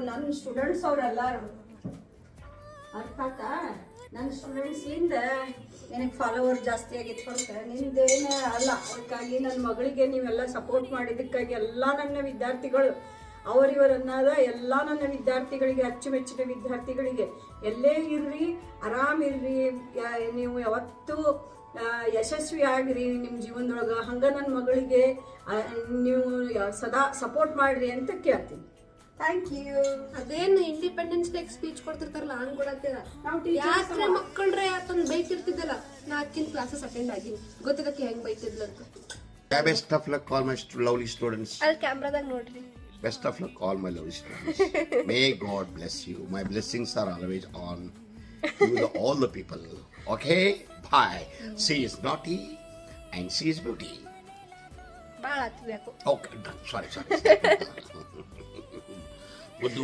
ನನ್ನ ಸ್ಟೂಡೆಂಟ್ಸ್ ಅವರೆಲ್ಲರೂ ಅರ್ಥ ಆತಾ? ನನ್ನ ಸ್ಟೂಡೆಂಟ್ಸ್ಲಿಂದ ನನಗೆ ಫಾಲೋವರ್ ಜಾಸ್ತಿ ಆಗೈತೆ ಹೊರತು ನಿಂದೇನು ಅಲ್ಲ. ಅದಕ್ಕಾಗಿ ನನ್ನ ಮಗಳಿಗೆ ನೀವೆಲ್ಲ ಸಪೋರ್ಟ್ ಮಾಡಿದ್ದಕ್ಕಾಗಿ ಎಲ್ಲ ನನ್ನ ವಿದ್ಯಾರ್ಥಿಗಳು ಅವರಿವರನ್ನಾದ ಎಲ್ಲ ನನ್ನ ವಿದ್ಯಾರ್ಥಿಗಳಿಗೆ, ಅಚ್ಚುಮೆಚ್ಚಿನ ವಿದ್ಯಾರ್ಥಿಗಳಿಗೆ ಎಲ್ಲೇ ಇರ್ರಿ, ಆರಾಮಿರ್ರಿ, ನೀವು ಯಾವತ್ತೂ ಯಶಸ್ವಿ ಆಗಿರಿ ನಿಮ್ಮ ಜೀವನದೊಳಗೆ. ಹಂಗೆ ನನ್ನ ಮಗಳಿಗೆ ನೀವು ಸದಾ ಸಪೋರ್ಟ್ ಮಾಡಿರಿ ಅಂತ ಕೇಳ್ತೀನಿ. Thank you. ಅದೇನು ಇಂಡಿಪೆಂಡೆನ್ಸ್ ಡೇ ಸ್ಪೀಚ್ ಕೊಡ್ತಿರ್ತಾರಲ್ಲ ಹಂಗ್ ಕೊಡತ್ತೀರ. ಯಾಕ್ರೆ ಮಕ್ಕಳ್ರೆ ಆತಂದ್ ಬೈತಿರ್ತಿದ್ದಲ್ಲ, ನಾ ಅಕ್ಕಿನ ಕ್ಲಾಸಸ್ ಅಟೆಂಡ್ ಆಗಿನಿ, ಗೊತ್ತಿದ್ದಕ್ಕೆ ಹೆಂಗ್ ಬೈತಿದ್ಲಂತ. Best of luck all my lovely students. ಅಲ್ಲಿ ಕ್ಯಾಮ್ರಾದಾಗ ನೋಡ್ರಿ. Best of luck all my lovely students. May God bless you. My blessings are always on you, all the people. Okay? Bye. C is naughty and C is beauty. ಬಾಳ ಹತ್ಬೇಕು. Okay, done. Sorry. Good